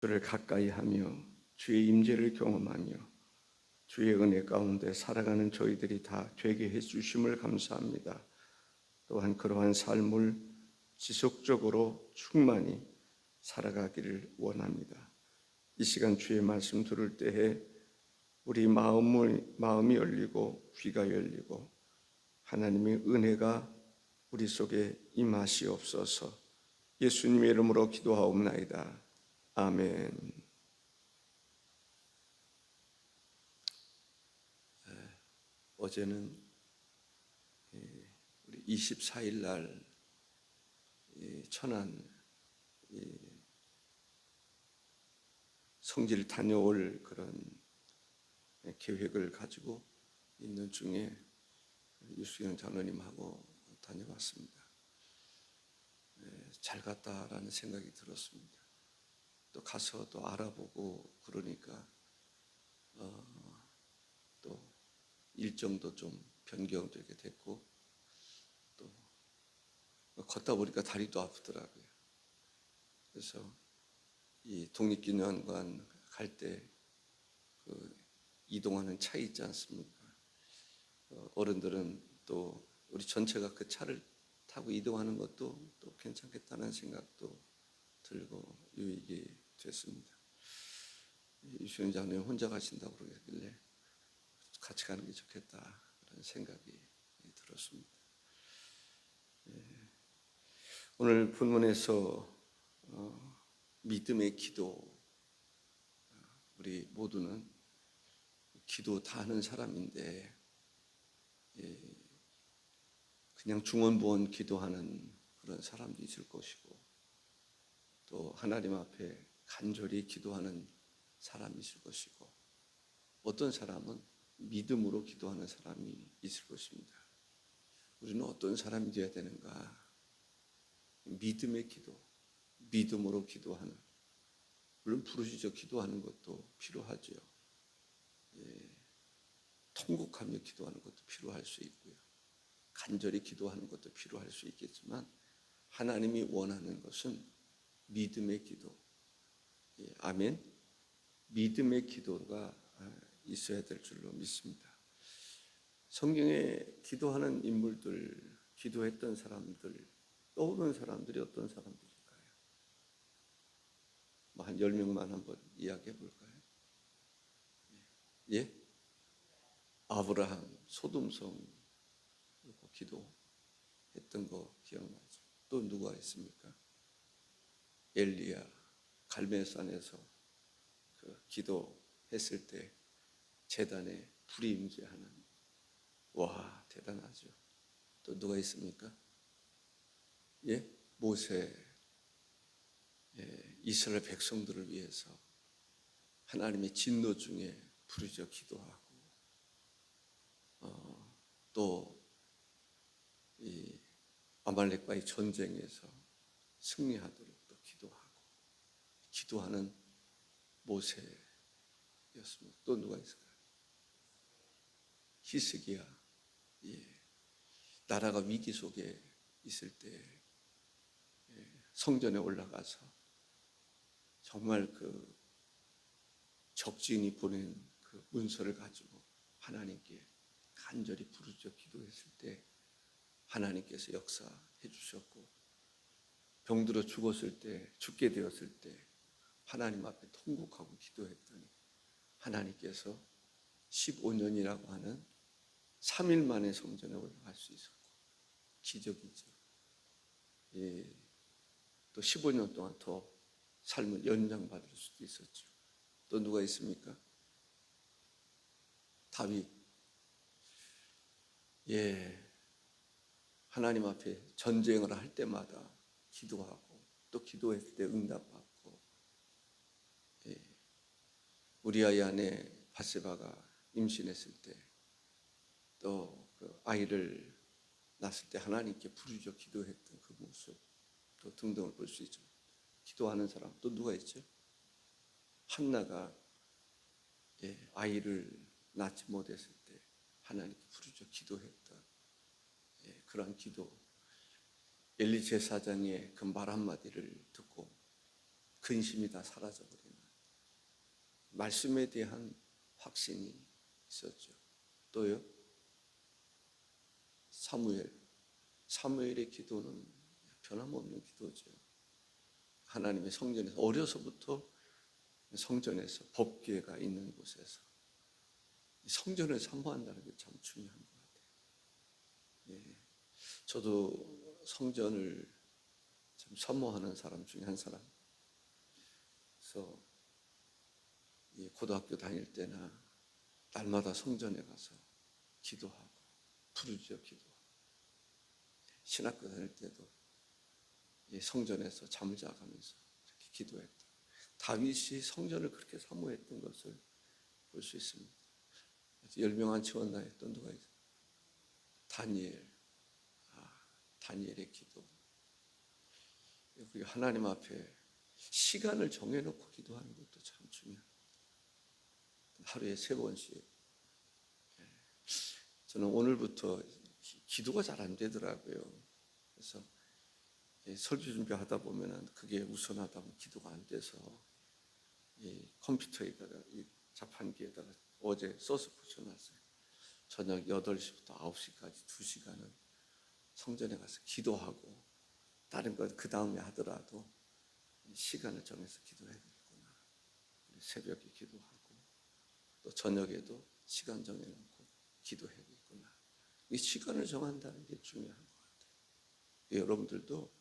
주를 가까이하며 주의 임재를 경험하며 주의 은혜 가운데 살아가는 저희들이 다 되게 해주심을 감사합니다. 또한 그러한 삶을 지속적으로 충만히 살아가기를 원합니다. 이 시간 주의 말씀 들을 때에 우리 마음이 열리고 귀가 열리고 하나님의 은혜가 우리 속에 임하시옵소서. 예수님의 이름으로 기도하옵나이다. 아멘. 어제는 우리 24일 날 천안 성지를 다녀올 그런 계획을 가지고 있는 중에 유수영 장로님하고 다녀왔습니다. 잘 갔다라는 생각이 들었습니다. 또 가서 또 알아보고 그러니까 또 일정도 좀 변경되게 됐고 또 걷다 보니까 다리도 아프더라고요. 그래서 이 독립기념관 갈 때 그 이동하는 차 있지 않습니까? 어른들은 또 우리 전체가 그 차를 타고 이동하는 것도 또 괜찮겠다는 생각도 들고 유익이 됐습니다. 유시영 장로님 혼자 가신다고 그러길래 같이 가는 게 좋겠다 그런 생각이 들었습니다. 오늘 본문에서 믿음의 기도, 우리 모두는 기도 다 하는 사람인데 그냥 중언부언 기도하는 그런 사람도 있을 것이고 또 하나님 앞에 간절히 기도하는 사람이 있을 것이고 어떤 사람은 믿음으로 기도하는 사람이 있을 것입니다. 우리는 어떤 사람이 되어야 되는가? 믿음의 기도, 믿음으로 기도하는, 물론 부르짖어 기도하는 것도 필요하죠. 통곡하며 기도하는 것도 필요할 수 있고요. 간절히 기도하는 것도 필요할 수 있겠지만 하나님이 원하는 것은 믿음의 기도. 아멘. 믿음의 기도가 있어야 될 줄로 믿습니다. 성경에 기도하는 인물들, 기도했던 사람들, 떠오르는 사람들이 어떤 사람들일까요? 한 10명만 한번 이야기해 볼까요? 예? 아브라함, 소돔성 기도했던 거 기억나죠? 또 누가 있습니까? 엘리야, 갈멜산에서 그 기도했을 때 제단에 불이 임재하는, 와 대단하죠. 또 누가 있습니까? 예, 모세, 이스라엘 백성들을 위해서 하나님의 진노 중에 부르짖어 기도하고, 또 이 아말렉과의 전쟁에서 승리하도록 또 기도하고, 기도하는 모세였습니다. 또 누가 있을까요? 히스기야, 나라가 위기 속에 있을 때 성전에 올라가서 정말 그 적진이 보낸 그 문서를 가지고 하나님께 간절히 부르짖어 기도했을 때 하나님께서 역사해 주셨고, 병들어 죽었을 때, 죽게 되었을 때 하나님 앞에 통곡하고 기도했더니 하나님께서 15년이라고 하는 3일 만에 성전에 올라갈 수 있었고, 기적이죠. 또 15년 동안 더 삶을 연장받을 수도 있었죠. 또 누가 있습니까? 다윗. 하나님 앞에 전쟁을 할 때마다 기도하고 또 기도했을 때 응답받고, 우리아의 아내 바세바가 임신했을 때 또 그 아이를 낳았을 때 하나님께 부르짖어 기도했던 그 모습 또 등등을 볼 수 있죠. 기도하는 사람 또 누가 있죠? 한나가 아이를 낳지 못했을 때 하나님께 부르짖어 기도했던 그러한 기도. 엘리 제사장의 그 말 한마디를 듣고 근심이 다 사라져버리는 말씀에 대한 확신이 있었죠. 또요, 사무엘의 기도는 변함없는 기도죠. 하나님의 성전에서, 어려서부터 성전에서, 법궤가 있는 곳에서 성전을 사모한다는 게 참 중요한 것 같아요. 예, 저도 성전을 참 사모하는 사람 중에 한 사람. 그래서 고등학교 다닐 때나 날마다 성전에 가서 기도하고 부르짖어 기도하고, 신학교 다닐 때도 성전에서 잠을 자가면서 이렇게 기도했다. 다윗이 성전을 그렇게 사모했던 것을 볼 수 있습니다. 열명한 지원나에 또 누가 있어요? 다니엘의 기도. 그리고 하나님 앞에 시간을 정해놓고 기도하는 것도 참 중요합니다. 하루에 3번씩. 저는 오늘부터 기도가 잘 안 되더라고요. 그래서 설교 준비하다 보면은 그게 우선하다 보면 기도가 안 돼서 컴퓨터에다가 자판기에다가 어제 써서 붙여놨어요. 저녁 8시부터 9시까지 2시간은 성전에 가서 기도하고, 다른 건 그 다음에 하더라도 시간을 정해서 기도해야 되겠구나. 새벽에 기도하고 또 저녁에도 시간 정해놓고 기도해야 되겠구나. 이 시간을 정한다는 게 중요한 것 같아요. 여러분들도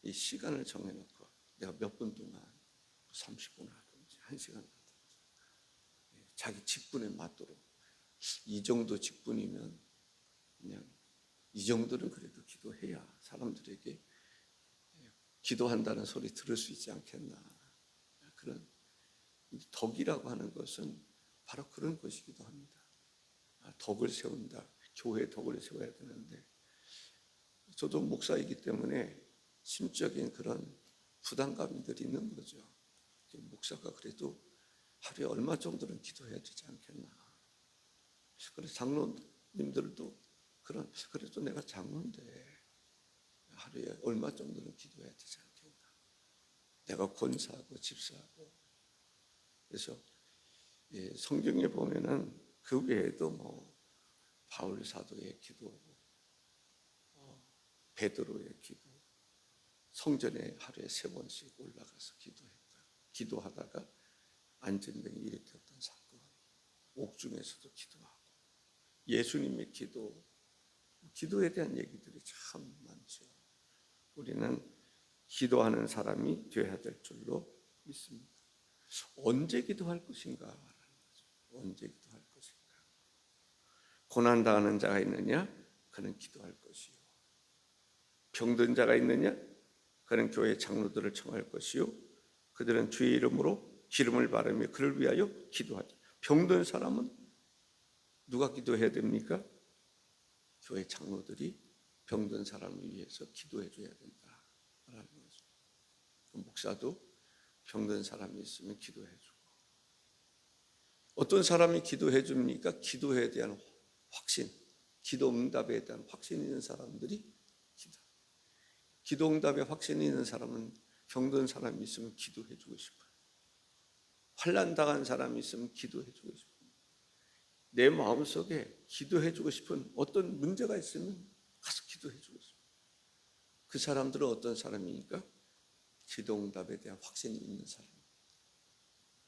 이 시간을 정해놓고 내가 몇 분 동안 30분 하든지 1시간 하든지 자기 직분에 맞도록, 이 정도 직분이면 그냥 이 정도는 그래도 기도해야 사람들에게 기도한다는 소리 들을 수 있지 않겠나. 그런 덕이라고 하는 것은 바로 그런 것이기도 합니다. 덕을 세운다. 교회의 덕을 세워야 되는데, 저도 목사이기 때문에 심적인 그런 부담감들이 있는 거죠. 목사가 그래도 하루에 얼마 정도는 기도해야 되지 않겠나. 그래서 장로님들도 그래도 내가 장로인데 하루에 얼마 정도는 기도해야 되지 않겠나. 내가 권사하고 집사하고. 그래서 성경에 보면은 그 외에도 바울 사도의 기도, 베드로의 기도, 성전에 하루에 3번씩 올라가서 기도하다가 안전병이 일으켰던 사건, 옥중에서도 기도하고, 예수님의 기도에 대한 얘기들이 참 많죠. 우리는 기도하는 사람이 되어야 될 줄로 믿습니다. 언제 기도할 것인가? 언제 기도할 것인가? 고난당하는 자가 있느냐? 그는 기도할 것이요. 병든 자가 있느냐? 그는 교회 장로들을 청할 것이요. 그들은 주의 이름으로 기름을 바르며 그를 위하여 기도하자. 병든 사람은 누가 기도해야 됩니까? 교회 장로들이 병든 사람을 위해서 기도해 줘야 된다라는 거죠. 목사도 병든 사람이 있으면 기도해 주고. 어떤 사람이 기도해 줍니까? 기도에 대한 확신, 기도 응답에 대한 확신이 있는 사람들이 기도 응답에 확신이 있는 사람은 병든 사람이 있으면 기도해 주고 싶어요. 환난 당한 사람이 있으면 기도해 주고 싶어요. 내 마음속에 기도해 주고 싶은 어떤 문제가 있으면 가서 기도해 주고 싶어요. 그 사람들은 어떤 사람이니까? 기도 응답에 대한 확신이 있는 사람.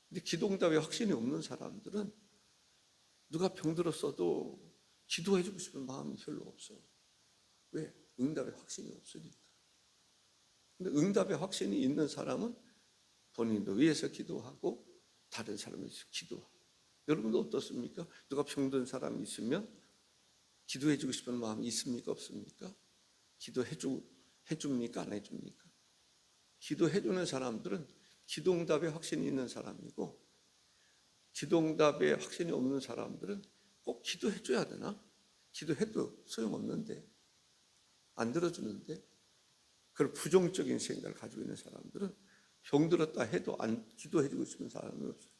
근데 기도 응답에 확신이 없는 사람들은 누가 병들었어도 기도해 주고 싶은 마음이 별로 없어. 왜? 응답에 확신이 없으니까. 근데 응답에 확신이 있는 사람은 본인도 위해서 기도하고 다른 사람을 위해서 기도하고. 여러분도 어떻습니까? 누가 병든 사람이 있으면 기도해 주고 싶은 마음이 있습니까? 없습니까? 기도해 줍니까? 안 해줍니까? 기도해 주는 사람들은 기도 응답에 확신이 있는 사람이고, 기도 응답에 확신이 없는 사람들은 꼭 기도해 줘야 되나? 기도해도 소용없는데, 안 들어주는데, 그런 부정적인 생각을 가지고 있는 사람들은 병들었다 해도 안 기도해 주고 싶은 사람은 없어요.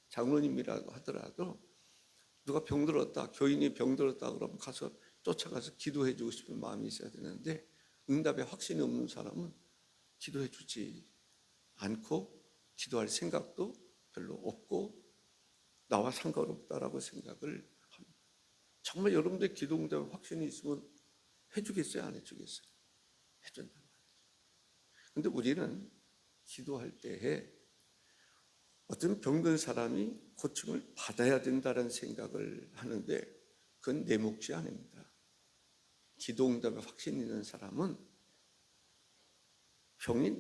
장로님이라고 하더라도 누가 병들었다, 교인이 병들었다 그러면 쫓아가서 기도해 주고 싶은 마음이 있어야 되는데, 응답에 확신이 없는 사람은 기도해 주지 않고 기도할 생각도 별로 없고 나와 상관없다라고 생각을 합니다. 정말 여러분들 기도 응답에 확신이 있으면 해주겠어요? 안 해주겠어요? 해준단 말이죠. 근데 우리는 기도할 때에 어떤 병든 사람이 고침을 받아야 된다는 생각을 하는데 그건 내 몫이 아닙니다. 기도 응답에 확신이 있는 사람은 병이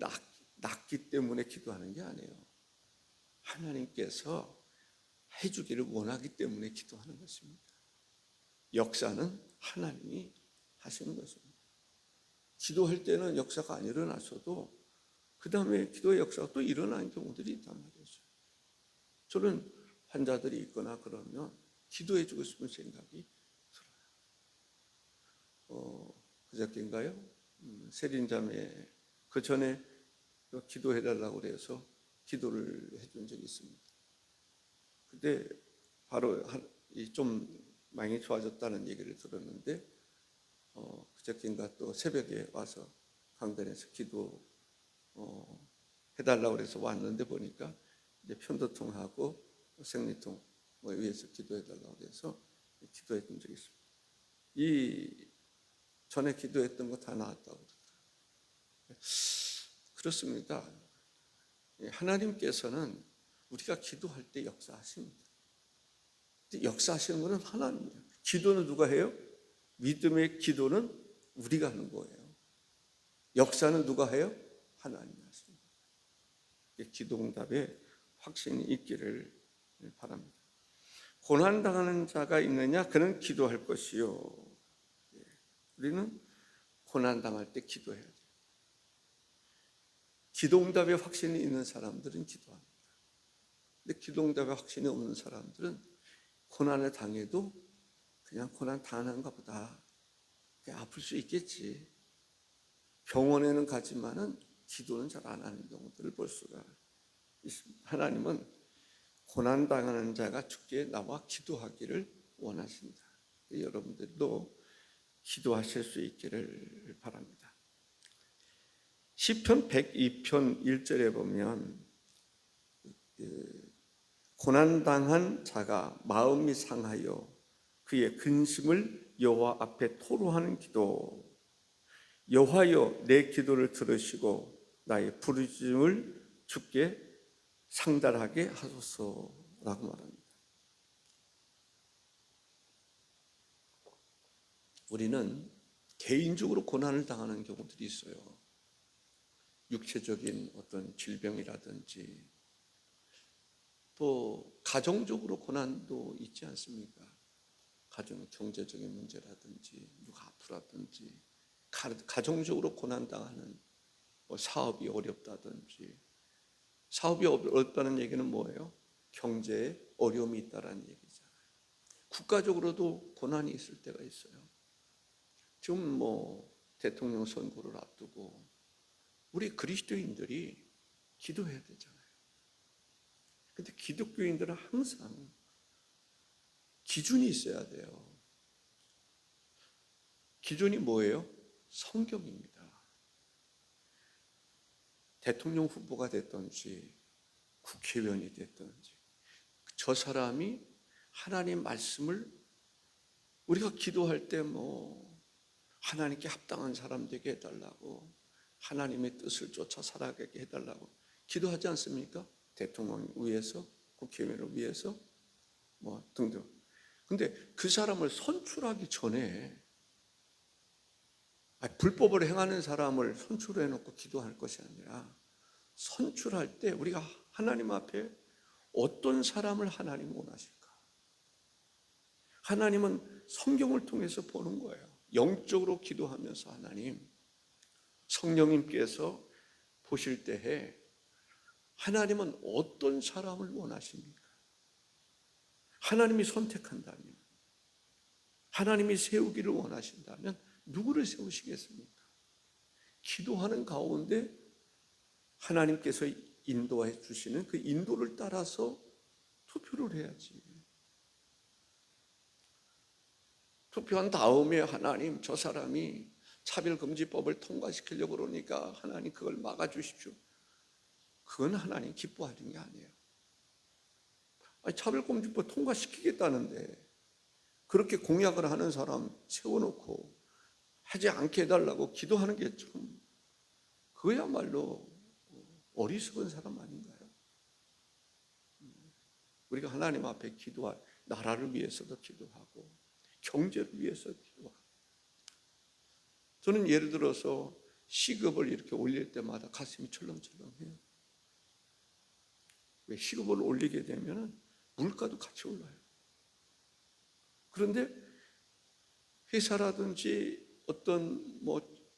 낫기 때문에 기도하는 게 아니에요. 하나님께서 해주기를 원하기 때문에 기도하는 것입니다. 역사는 하나님이 하시는 것입니다. 기도할 때는 역사가 안 일어났어도 그 다음에 기도의 역사가 또 일어나는 경우들이 있단 말이죠. 저는 환자들이 있거나 그러면 기도해 주고 싶은 생각이 들어요. 그저께인가요? 세린자매 그 전에 기도해 달라고 그래서 기도를 해준 적이 있습니다. 근데 바로 좀 많이 좋아졌다는 얘기를 들었는데 그저께인가 또 새벽에 와서 강단에서 기도 해달라고 그래서 왔는데 보니까 이제 편도통하고 생리통 위해서 기도해달라고 해서 기도했던 적이 있습니다. 이 전에 기도했던 거 다 나았다고 그러더라고요. 그렇습니다. 하나님께서는 우리가 기도할 때 역사하십니다. 역사하시는 것은 하나님이에요. 기도는 누가 해요? 믿음의 기도는 우리가 하는 거예요. 역사는 누가 해요? 하나님이 하십니다. 기도 응답에 확신이 있기를 바랍니다. 고난당하는 자가 있느냐? 그는 기도할 것이요. 우리는 고난당할 때 기도해야 돼요. 기도 응답에 확신이 있는 사람들은 기도합니다. 근데 기도 응답에 확신이 없는 사람들은 고난을 당해도 그냥 고난 당하는가 보다. 아플 수 있겠지. 병원에는 가지만은 기도는 잘 안 하는 경우들을 볼 수가 있습니다. 하나님은 고난당하는 자가 주께 나와 기도하기를 원하십니다. 여러분들도 기도하실 수 있기를 바랍니다. 시편 102편 1절에 보면 고난당한 자가 마음이 상하여 그의 근심을 여호와 앞에 토로하는 기도. 여호와여 내 기도를 들으시고 나의 부르짖음을 주께 상달하게 하소서라고 말합니다. 우리는 개인적으로 고난을 당하는 경우들이 있어요. 육체적인 어떤 질병이라든지 또 가정적으로 고난도 있지 않습니까? 가정 경제적인 문제라든지 누가 아프다든지 가정적으로 고난당하는 사업이 어렵다든지. 사업이 어렵다는 얘기는 뭐예요? 경제에 어려움이 있다는 얘기잖아요. 국가적으로도 고난이 있을 때가 있어요. 지금 대통령 선거를 앞두고 우리 그리스도인들이 기도해야 되잖아요. 근데 기독교인들은 항상 기준이 있어야 돼요. 기준이 뭐예요? 성경입니다. 대통령 후보가 됐든지 국회의원이 됐든지 저 사람이 하나님 말씀을 우리가 기도할 때 하나님께 합당한 사람 되게 해달라고 하나님의 뜻을 쫓아 살아가게 해달라고 기도하지 않습니까? 대통령을 위해서 국회의원을 위해서 등등. 근데 그 사람을 선출하기 전에 불법을 행하는 사람을 선출해 놓고 기도할 것이 아니라 선출할 때 우리가 하나님 앞에 어떤 사람을 하나님 원하실까? 하나님은 성경을 통해서 보는 거예요. 영적으로 기도하면서 하나님, 성령님께서 보실 때에 하나님은 어떤 사람을 원하십니까? 하나님이 선택한다면, 하나님이 세우기를 원하신다면 누구를 세우시겠습니까? 기도하는 가운데 하나님께서 인도해 주시는 그 인도를 따라서 투표를 해야지. 투표한 다음에 하나님 저 사람이 차별금지법을 통과시키려고 그러니까 하나님 그걸 막아주십시오. 그건 하나님 기뻐하는 게 아니에요. 아니, 차별금지법 통과시키겠다는데 그렇게 공약을 하는 사람 세워놓고 하지 않게 해달라고 기도하는 게 참, 그야말로 어리석은 사람 아닌가요? 우리가 하나님 앞에 기도할, 나라를 위해서도 기도하고 경제를 위해서 기도하고. 저는 예를 들어서 시급을 이렇게 올릴 때마다 가슴이 철렁철렁해요. 왜? 시급을 올리게 되면 물가도 같이 올라요. 그런데 회사라든지 어떤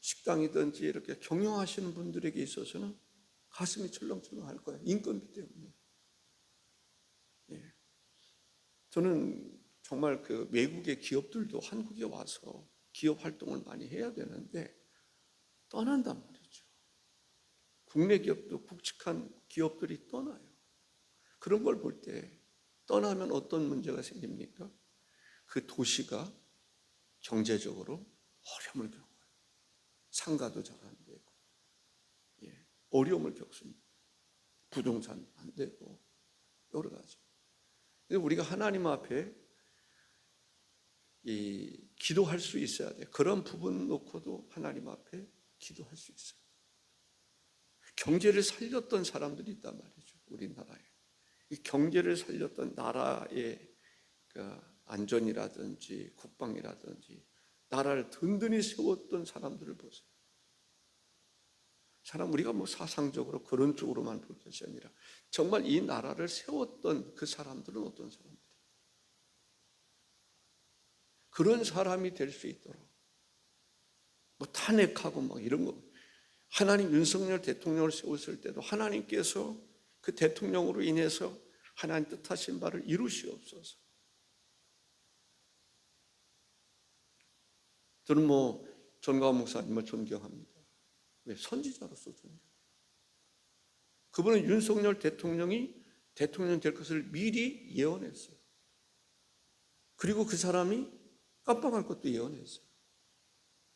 식당이든지 이렇게 경영하시는 분들에게 있어서는 가슴이 철렁철렁할 거예요. 인건비 때문에. 예. 저는 정말 그 외국의 기업들도 한국에 와서 기업 활동을 많이 해야 되는데 떠난단 말이죠. 국내 기업도 굵직한 기업들이 떠나요. 그런 걸 볼 때 떠나면 어떤 문제가 생깁니까? 그 도시가 경제적으로 어려움을 겪어요. 상가도 잘 안 되고, 어려움을 겪습니다. 부동산 안 되고 여러 가지. 우리가 하나님 앞에 기도할 수 있어야 돼. 그런 부분 놓고도 하나님 앞에 기도할 수 있어요. 경제를 살렸던 사람들이 있단 말이죠. 우리나라에. 이 경제를 살렸던 나라의 그 안전이라든지 국방이라든지 나라를 든든히 세웠던 사람들을 보세요. 사람 우리가 사상적으로 그런 쪽으로만 볼 것이 아니라 정말 이 나라를 세웠던 그 사람들은 어떤 사람들이에요? 그런 사람이 될 수 있도록 탄핵하고 이런 거, 하나님 윤석열 대통령을 세웠을 때도 하나님께서 그 대통령으로 인해서 하나님 뜻하신 바를 이루시옵소서. 저는 전광훈 목사님을 존경합니다. 왜? 선지자로서 존경. 그분은 윤석열 대통령이 대통령 될 것을 미리 예언했어요. 그리고 그 사람이 깜빡할 것도 예언했어요.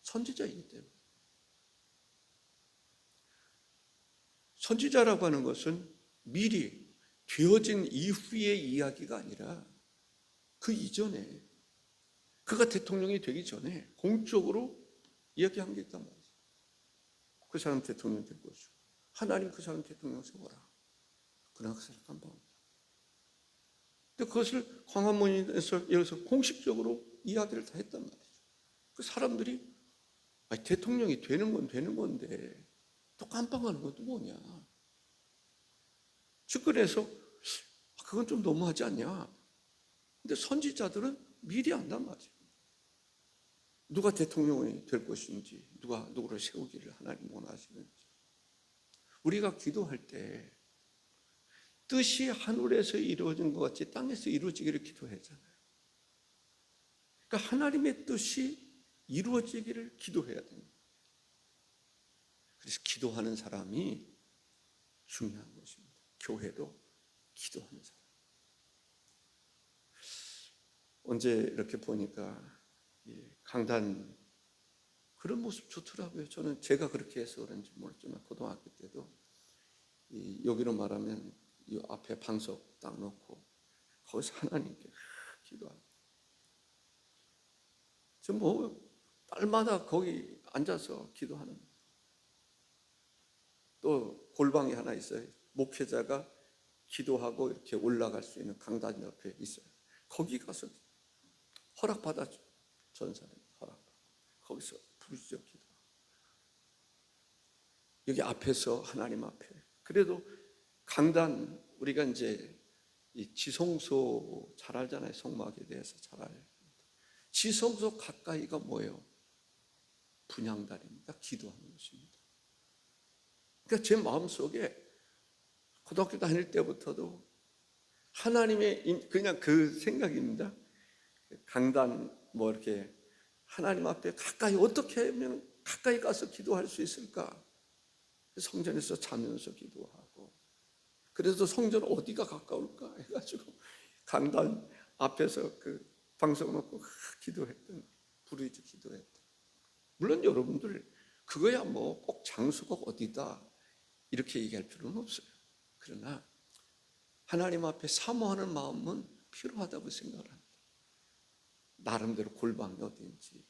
선지자이기 때문에. 선지자라고 하는 것은 미리 되어진 이후의 이야기가 아니라 그 이전에, 그가 대통령이 되기 전에 공적으로 이야기한 게 있단 말이죠. 그 사람 대통령 될 것이고 하나님 그 사람 대통령 세워라. 그러나 그 사람 깜빡합니다. 근데 그것을 광화문에서 여기서 공식적으로 이야기를 다 했단 말이죠. 그 사람들이 대통령이 되는 건 되는 건데 또 깜빡하는 것도 뭐냐. 측근에서 그건 좀 너무하지 않냐. 근데 선지자들은 미리 안단 말이에요. 누가 대통령이 될 것인지, 누가 누구를 세우기를 하나님 원하시는지. 우리가 기도할 때 뜻이 하늘에서 이루어진 것 같이 땅에서 이루어지기를 기도하잖아요. 그러니까 하나님의 뜻이 이루어지기를 기도해야 됩니다. 그래서 기도하는 사람이 중요한 것입니다. 교회도 기도하는 사람. 언제 이렇게 보니까 강단 그런 모습 좋더라고요. 저는 제가 그렇게 해서 그런지 모르지만 고등학교 때도 여기로 말하면 이 앞에 방석 딱 놓고 거기서 하나님께 기도하고 저 딸마다 거기 앉아서 기도하는 거예요. 또 골방이 하나 있어요. 목회자가 기도하고 이렇게 올라갈 수 있는 강단 옆에 있어요. 거기 가서 허락받았죠. 전사님 허락받고 거기서 부르짖어 기도하고 여기 앞에서 하나님 앞에. 그래도 강단 우리가 이제 이 지성소 잘 알잖아요. 성막에 대해서 잘 알아요. 지성소 가까이가 뭐예요? 분향단입니다. 기도하는 것입니다. 그러니까 제 마음속에 고등학교 다닐 때부터도 하나님의 그냥 그 생각입니다. 강단 이렇게 하나님 앞에 가까이 어떻게 하면 가까이 가서 기도할 수 있을까? 성전에서 자면서 기도하고 그래서 성전 어디가 가까울까 해가지고 강단 앞에서 그 방석 놓고 기도했던 부르짖어 기도했던. 물론 여러분들 그거야 꼭 장소가 어디다 이렇게 얘기할 필요는 없어요. 그러나 하나님 앞에 사모하는 마음은 필요하다고 생각을 합니다. 나름대로 골방이 어딘지.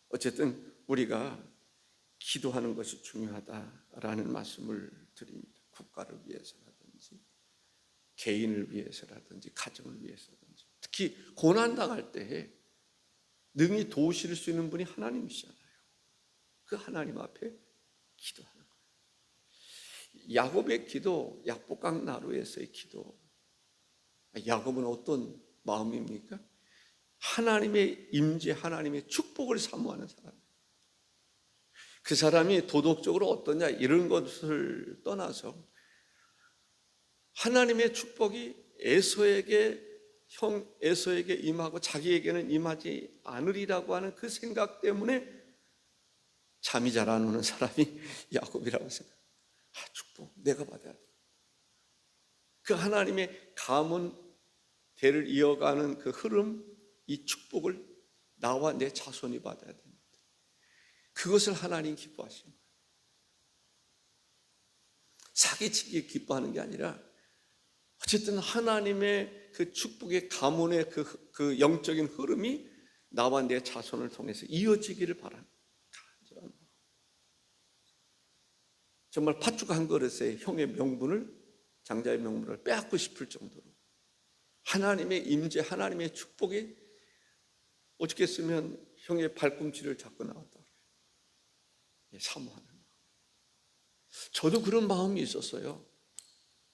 어쨌든 우리가 기도하는 것이 중요하다라는 말씀을 드립니다. 국가를 위해서라든지 개인을 위해서라든지 가정을 위해서라든지, 특히 고난당할 때에 능히 도우실 수 있는 분이 하나님이시잖아요. 그 하나님 앞에 기도하는 거예요. 야곱의 기도, 약복강 나루에서의 기도. 야곱은 어떤 마음입니까? 하나님의 임재, 하나님의 축복을 사모하는 사람이에요. 그 사람이 도덕적으로 어떠냐 이런 것을 떠나서 하나님의 축복이 형 에서에게 임하고 자기에게는 임하지 않으리라고 하는 그 생각 때문에 잠이 잘 안 오는 사람이 야곱이라고 생각해요. 축복 내가 받아야 돼. 그 하나님의 가문 대를 이어가는 그 흐름, 이 축복을 나와 내 자손이 받아야 됩니다. 그것을 하나님 기뻐하시는 거예요. 사기치기 기뻐하는 게 아니라 어쨌든 하나님의 그 축복의 가문의 그 영적인 흐름이 나와 내 자손을 통해서 이어지기를 바라는 간절한 마음. 정말 팥죽 한 그릇에 형의 명분을, 장자의 명분을 빼앗고 싶을 정도로 하나님의 임재, 하나님의 축복이 어떻게 쓰면 형의 발꿈치를 잡고 나왔다 그래요. 사모하는 마음. 저도 그런 마음이 있었어요.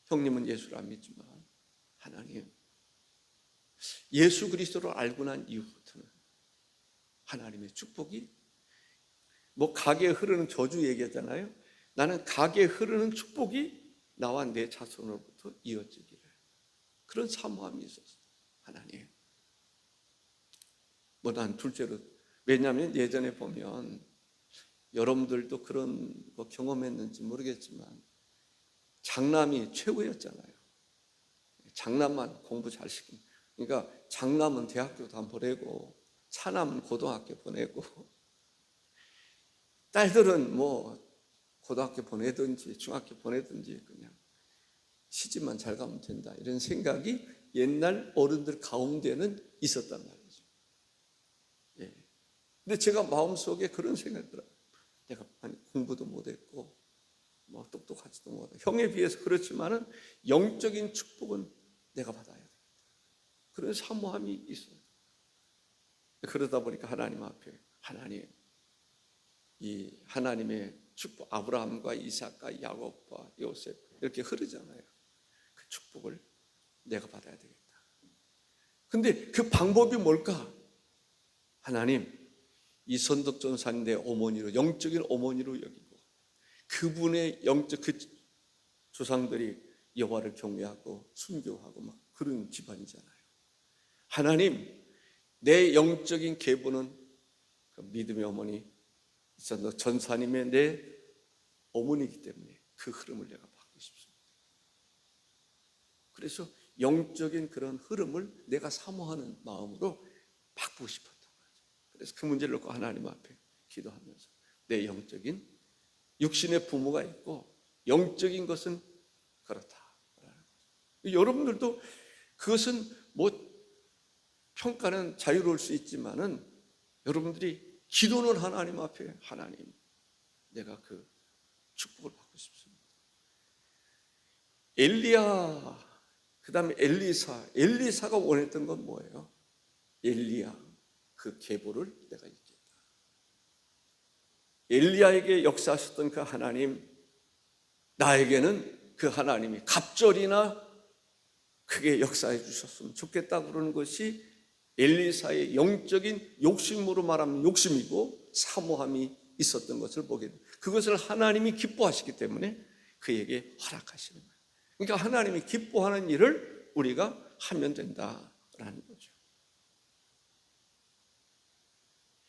형님은 예수를 안 믿지만 하나님, 예수 그리스도를 알고 난 이후부터는 하나님의 축복이, 가게에 흐르는 저주 얘기하잖아요. 나는 가게에 흐르는 축복이 나와 내 자손으로부터 이어지기를, 그런 사모함이 있었어요. 하나님, 난 둘째로, 왜냐하면 예전에 보면 여러분들도 그런 거 경험했는지 모르겠지만 장남이 최고였잖아요. 장남만 공부 잘 시키는. 그러니까 장남은 대학교도 안 보내고 차남은 고등학교 보내고 딸들은 고등학교 보내든지 중학교 보내든지 그냥 시집만 잘 가면 된다, 이런 생각이 옛날 어른들 가운데는 있었단 말이죠. 근데 제가 마음속에 그런 생각이 들어요. 내가 공부도 못했고 똑똑하지도 못하고 형에 비해서 그렇지만은 영적인 축복은 내가 받아야 됩니다. 그런 사모함이 있어요. 그러다 보니까 하나님 앞에, 하나님, 이 하나님의 축복, 아브라함과 이삭과 야곱과 요셉 이렇게 흐르잖아요. 그 축복을 내가 받아야 되겠다. 근데 그 방법이 뭘까? 하나님, 이 선덕전사님 내 어머니로, 영적인 어머니로 여기고, 그분의 영적 그 조상들이 여호와를 경외하고 순교하고 그런 집안이잖아요. 하나님, 내 영적인 계보는 그 믿음의 어머니 선덕전사님의 내 어머니이기 때문에 그 흐름을 내가 받고 싶습니다. 그래서 영적인 그런 흐름을 내가 사모하는 마음으로 받고 싶었던 거죠. 그래서 그 문제를 놓고 하나님 앞에 기도하면서 내 영적인, 육신의 부모가 있고 영적인 것은 그렇다라는 거죠. 여러분들도 그것은 평가는 자유로울 수 있지만은 여러분들이 기도는 하나님 앞에, 하나님, 내가 그 축복을 받고 싶습니다. 엘리야, 그 다음에 엘리사가 원했던 건 뭐예요? 엘리야, 그 계보를 내가 잇겠다. 엘리야에게 역사하셨던 그 하나님, 나에게는 그 하나님이 갑절이나 크게 역사해 주셨으면 좋겠다 그러는 것이 엘리사의 영적인 욕심으로 말하면 욕심이고 사모함이 있었던 것을 보게 됩니다. 그것을 하나님이 기뻐하시기 때문에 그에게 허락하시는 거예요. 그러니까 하나님이 기뻐하는 일을 우리가 하면 된다라는 거죠.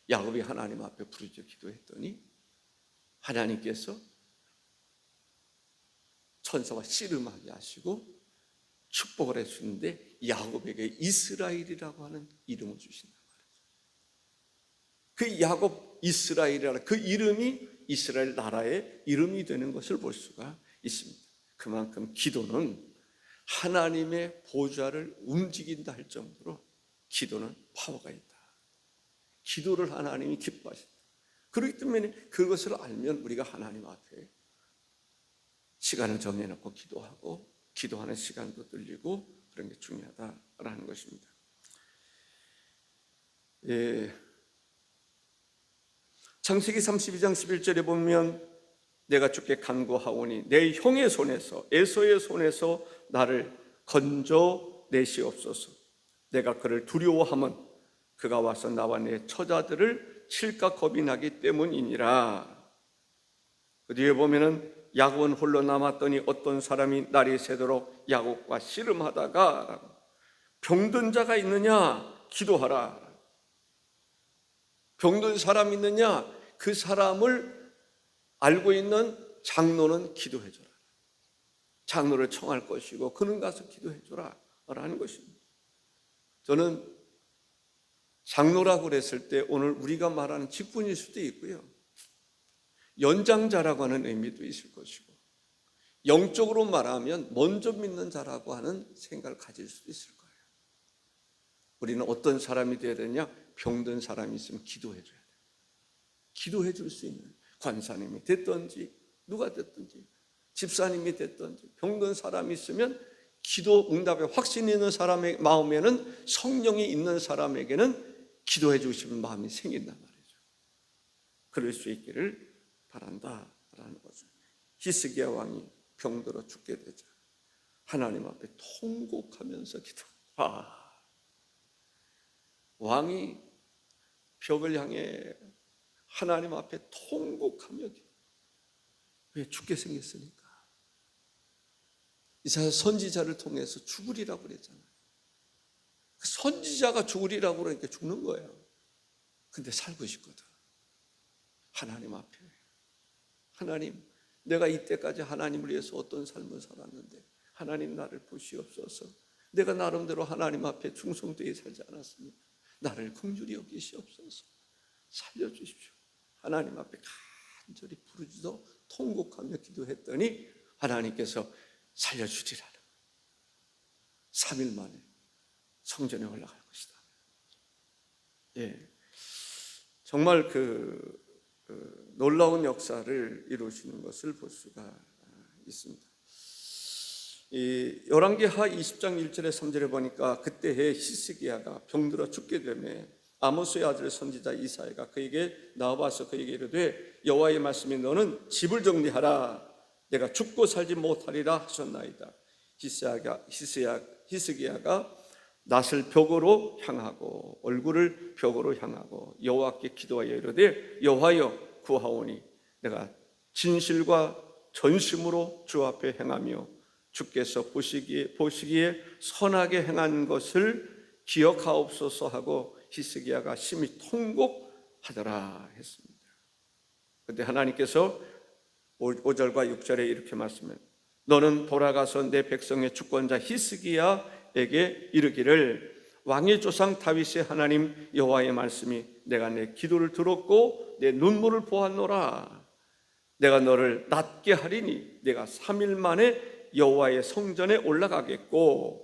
야곱이 하나님 앞에 부르짖어 기도했더니 하나님께서 천사와 씨름하게 하시고 축복을 해주는데 야곱에게 이스라엘이라고 하는 이름을 주신단 말이죠. 그 야곱 이스라엘이라는 그 이름이 이스라엘 나라의 이름이 되는 것을 볼 수가 있습니다. 그만큼 기도는 하나님의 보좌를 움직인다 할 정도로 기도는 파워가 있다. 기도를 하나님이 기뻐하신다. 그렇기 때문에 그것을 알면 우리가 하나님 앞에 시간을 정해놓고 기도하고 기도하는 시간도 늘리고 그런 게 중요하다라는 것입니다. 창세기 32장 11절에 보면 내가 주께 간구하오니 내 형의 손에서 에서의 손에서 나를 건져내시옵소서. 내가 그를 두려워하면 그가 와서 나와 내 처자들을 칠까 겁이 나기 때문이니라. 그 뒤에 보면은 야곱은 홀로 남았더니 어떤 사람이 날이 새도록 야곱과 씨름하다가 병든 자가 있느냐 기도하라. 병든 사람 있느냐 그 사람을 알고 있는 장로는 기도해 줘라. 장로를 청할 것이고 그는 가서 기도해 줘라 라는 것입니다. 저는 장로라고 그랬을 때 오늘 우리가 말하는 직분일 수도 있고요, 연장자라고 하는 의미도 있을 것이고, 영적으로 말하면 먼저 믿는 자라고 하는 생각을 가질 수도 있을 거예요. 우리는 어떤 사람이 되어야 되냐? 병든 사람이 있으면 기도해 줘야 돼요. 기도해 줄 수 있는 관사님이 됐든지 누가 됐든지 집사님이 됐든지 병든 사람이 있으면 기도 응답에 확신이 있는 사람의 마음에는, 성령이 있는 사람에게는 기도해 주시는 마음이 생긴단 말이죠. 그럴 수 있기를 바란다라는 거죠. 히스기야 왕이 병들어 죽게 되자 하나님 앞에 통곡하면서 왕이 벽을 향해 하나님 앞에 통곡하며 왜 죽게 생겼으니까. 이사야 선지자를 통해서 죽으리라고 그랬잖아요. 그 선지자가 죽으리라고 그러니까 죽는 거예요. 근데 살고 싶거든. 하나님 앞에, 하나님, 내가 이때까지 하나님을 위해서 어떤 삶을 살았는데 하나님 나를 보시옵소서. 내가 나름대로 하나님 앞에 충성되게 살지 않았습니까? 나를 긍휼히 여기시옵소서. 살려주십시오. 하나님 앞에 간절히 부르짖어 통곡하며 기도했더니 하나님께서 살려주리라. 3일 만에 성전에 올라갈 것이다. 정말 놀라운 역사를 이루시는 것을 볼 수가 있습니다. 이 열왕기하 20장 1절에 3절에 보니까 그때에 히스기야가 병들어 죽게 되매 아모스의 아들 선지자 이사야가 그에게 나와서 그에게 이르되 여호와의 말씀이 너는 집을 정리하라. 내가 죽고 살지 못하리라 하셨나이다. 히스기야가 낯을 벽으로 향하고 얼굴을 벽으로 향하고 여호와께 기도하여 이르되 여호와여 구하오니 내가 진실과 전심으로 주 앞에 행하며 주께서 보시기에 선하게 행한 것을 기억하옵소서 하고 히스기야가 심히 통곡하더라 했습니다. 그런데 하나님께서 5절과 6절에 이렇게 말씀해요. 너는 돌아가서 내 백성의 주권자 히스기야에게 이르기를 왕의 조상 다윗의 하나님 여호와의 말씀이 내가 내 기도를 들었고 내 눈물을 보았노라. 내가 너를 낫게 하리니 내가 3일 만에 여호와의 성전에 올라가겠고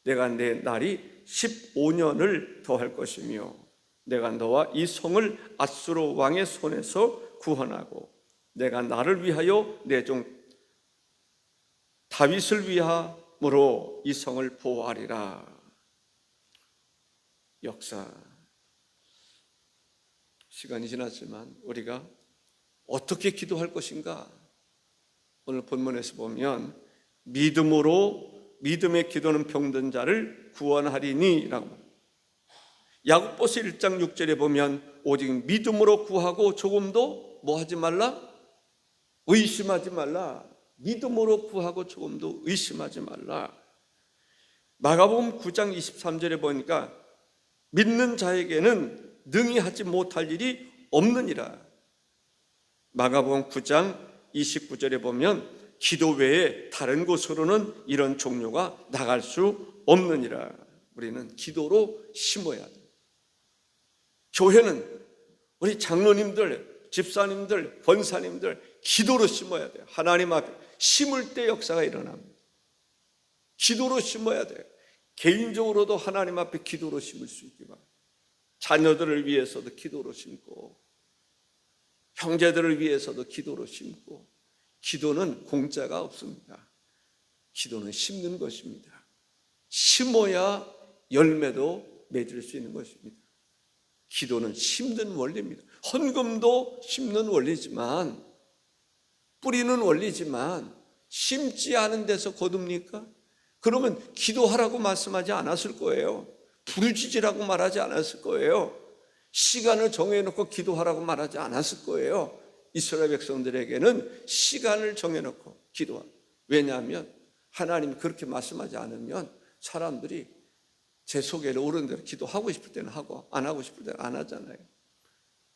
내가 내 날이 15년을 더할 것이며 내가 너와 이 성을 앗수르 왕의 손에서 구원하고 내가 나를 위하여 내 종 다윗을 위함으로 이 성을 보호하리라. 역사, 시간이 지났지만 우리가 어떻게 기도할 것인가? 오늘 본문에서 보면 믿음의 기도는 병든 자를 구원하리니 라고. 야고보서 1장 6절에 보면 오직 믿음으로 구하고 조금도 뭐 하지 말라? 의심하지 말라. 믿음으로 구하고 조금도 의심하지 말라. 마가복음 9장 23절에 보니까 믿는 자에게는 능히 하지 못할 일이 없느니라. 마가복음 9장 29절에 보면 기도 외에 다른 곳으로는 이런 종류가 나갈 수 없느니라. 우리는 기도로 심어야 돼요. 교회는 우리 장로님들, 집사님들, 권사님들 기도로 심어야 돼요. 하나님 앞에 심을 때 역사가 일어납니다. 기도로 심어야 돼요. 개인적으로도 하나님 앞에 기도로 심을 수 있기 바랍니다. 자녀들을 위해서도 기도로 심고, 형제들을 위해서도 기도로 심고. 기도는 공짜가 없습니다. 기도는 심는 것입니다. 심어야 열매도 맺을 수 있는 것입니다. 기도는 심는 원리입니다. 헌금도 심는 원리지만, 뿌리는 원리지만, 심지 않은 데서 거둡니까? 그러면 기도하라고 말씀하지 않았을 거예요. 부르짖으라고 말하지 않았을 거예요. 시간을 정해놓고 기도하라고 말하지 않았을 거예요. 이스라엘 백성들에게는 시간을 정해놓고 기도하라. 왜냐하면 하나님이 그렇게 말씀하지 않으면 사람들이 제 속에 오른 대로 기도하고 싶을 때는 하고 안 하고 싶을 때는 안 하잖아요.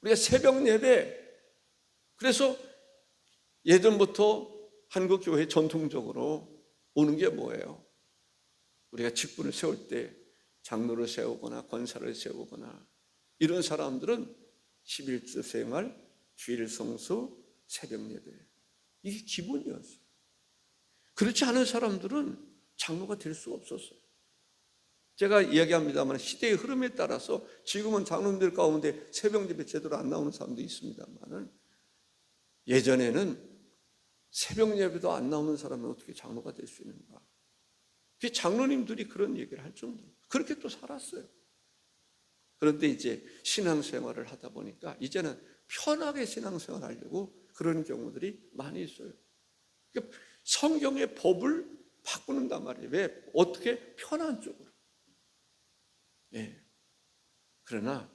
우리가 새벽 예배, 그래서 예전부터 한국 교회 전통적으로 오는 게 뭐예요? 우리가 직분을 세울 때 장로를 세우거나 권사를 세우거나 이런 사람들은 11조 생활, 주일 성수, 새벽 예배, 이게 기본이었어요. 그렇지 않은 사람들은 장로가 될 수가 없었어요. 제가 이야기합니다만 시대의 흐름에 따라서 지금은 장로님들 가운데 새벽 예배 제대로 안 나오는 사람도 있습니다만, 예전에는 새벽 예배도 안 나오는 사람은 어떻게 장로가 될 수 있는가? 그 장로님들이 그런 얘기를 할 정도로 그렇게 또 살았어요. 그런데 이제 신앙생활을 하다 보니까 이제는 편하게 신앙생활을 하려고 그런 경우들이 많이 있어요. 그러니까 성경의 법을 바꾸는단 말이에요. 왜? 어떻게? 편한 쪽으로. 예. 그러나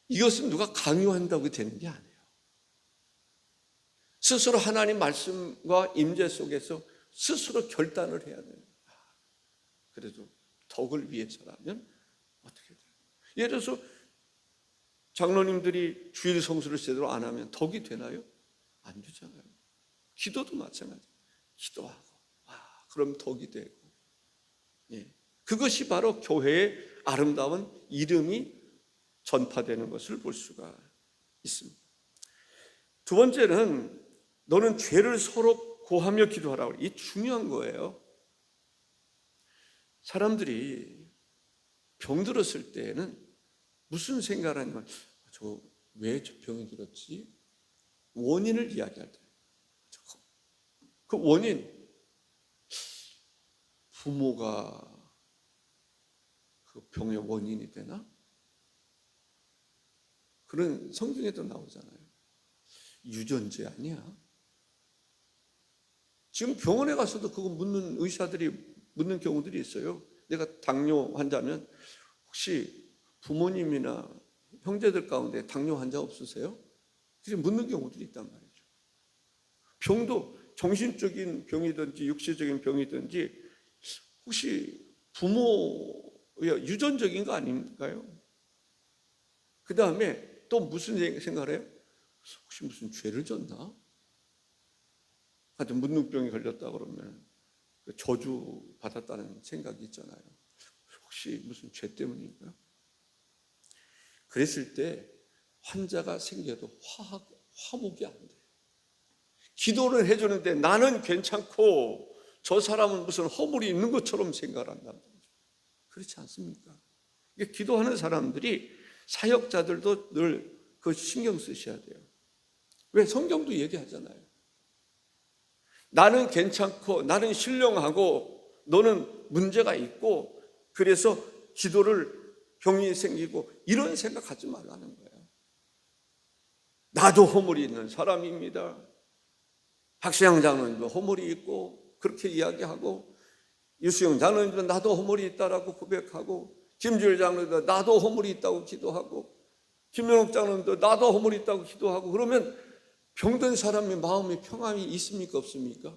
이것은 누가 강요한다고 되는 게 아니에요. 스스로 하나님 말씀과 임재 속에서 스스로 결단을 해야 돼요. 그래도 덕을 위해서라면 어떻게 돼요? 예를 들어서 장로님들이 주일 성수를 제대로 안 하면 덕이 되나요? 안 되잖아요. 기도도 마찬가지예요. 기도하고 그럼 덕이 되고. 예. 그것이 바로 교회의 아름다운 이름이 전파되는 것을 볼 수가 있습니다. 두 번째는 너는 죄를 서로 고하며 기도하라고. 이 중요한 거예요. 사람들이 병들었을 때는 무슨 생각을 하냐면 왜 저 병이 들었지? 원인을 이야기할 때 그 원인, 부모가 그 병의 원인이 되나? 그런 성경에도 나오잖아요. 유전자 아니야? 지금 병원에 가서도 그거 묻는 의사들이 묻는 경우들이 있어요. 내가 당뇨 환자면 혹시 부모님이나 형제들 가운데 당뇨 환자 없으세요? 그렇게 묻는 경우들이 있단 말이죠. 병도 정신적인 병이든지 육체적인 병이든지 혹시 부모의 유전적인 거 아닌가요? 그 다음에 또 무슨 생각을 해요? 혹시 무슨 죄를 졌나? 하여튼 문둥병이 걸렸다 그러면 저주 받았다는 생각이 있잖아요. 혹시 무슨 죄 때문인가요? 그랬을 때 환자가 생겨도 화목이 안 돼. 기도를 해주는데 나는 괜찮고 저 사람은 무슨 허물이 있는 것처럼 생각을 한단 말이죠. 그렇지 않습니까? 기도하는 사람들이 사역자들도 늘 그 신경 쓰셔야 돼요. 왜? 성경도 얘기하잖아요. 나는 괜찮고 나는 신령하고 너는 문제가 있고 그래서 기도를 병이 생기고 이런 생각하지 말라는 거예요. 나도 허물이 있는 사람입니다. 박수영 장로님도 허물이 있고 그렇게 이야기하고, 유수영 장로님도 나도 허물이 있다라고 고백하고, 김주일 장로님도 나도 허물이 있다고 기도하고, 김명옥 장로님도 나도 허물이 있다고 기도하고, 그러면 병든 사람의 마음에 평안이 있습니까 없습니까?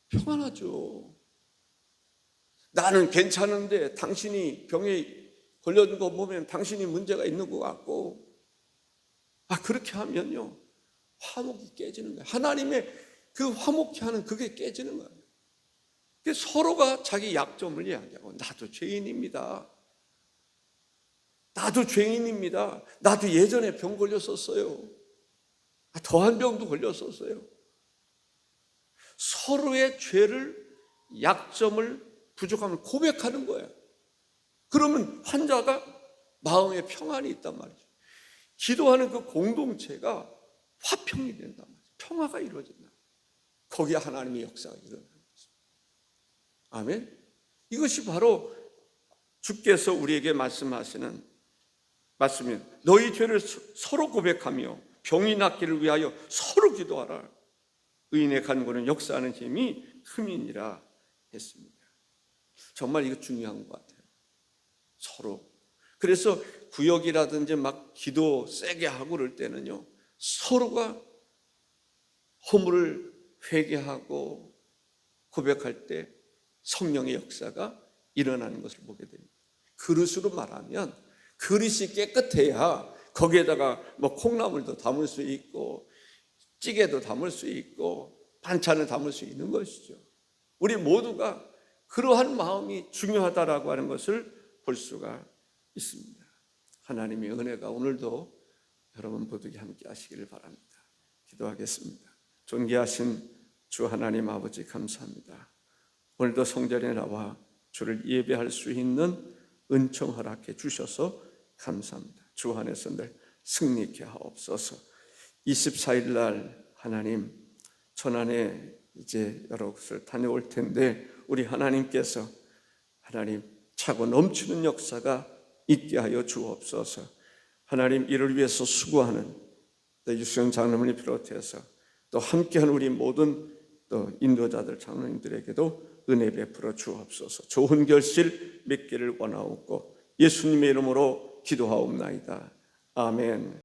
평안하죠. 나는 괜찮은데 당신이 병에 걸려든 거 보면 당신이 문제가 있는 것 같고, 그렇게 하면요 화목이 깨지는 거예요. 하나님의 그 화목케 하는 그게 깨지는 거예요. 서로가 자기 약점을 이야기하고, 나도 죄인입니다. 나도 죄인입니다. 나도 예전에 병 걸렸었어요. 더한 병도 걸렸었어요. 서로의 죄를 약점을 부족함을 고백하는 거예요. 그러면 환자가 마음에 평안이 있단 말이죠. 기도하는 그 공동체가 화평이 된단 말이죠. 평화가 이루어진다. 거기에 하나님의 역사가 일어나는 거죠. 아멘. 이것이 바로 주께서 우리에게 말씀하시는 말씀입니다. 너희 죄를 서로 고백하며 병이 낫기를 위하여 서로 기도하라. 의인의 간구는 역사하는 힘이 흠이니라 했습니다. 정말 이거 중요한 것 같아요. 서로. 그래서 구역이라든지 막 기도 세게 하고 그럴 때는요, 서로가 허물을 회개하고 고백할 때 성령의 역사가 일어나는 것을 보게 됩니다. 그릇으로 말하면 그릇이 깨끗해야 거기에다가 뭐 콩나물도 담을 수 있고 찌개도 담을 수 있고 반찬을 담을 수 있는 것이죠. 우리 모두가 그러한 마음이 중요하다라고 하는 것을 볼 수가 있습니다. 하나님의 은혜가 오늘도 여러분 모두에게 함께 하시기를 바랍니다. 기도하겠습니다. 존귀하신 주 하나님 아버지 감사합니다. 오늘도 성전에 나와 주를 예배할 수 있는 은총 허락해 주셔서 감사합니다. 주 안에서 늘 승리케 하옵소서. 24일 날 하나님 전안에 이제 여러 곳을 다녀올 텐데 우리 하나님께서 하나님 차고 넘치는 역사가 있게 하여 주옵소서. 하나님 이를 위해서 수고하는 유수영 장로님을 비롯해서 또 함께한 우리 모든 또 인도자들 장로님들에게도 은혜 베풀어 주옵소서. 좋은 결실 맺기를 원하옵고 예수님의 이름으로 기도하옵나이다. 아멘.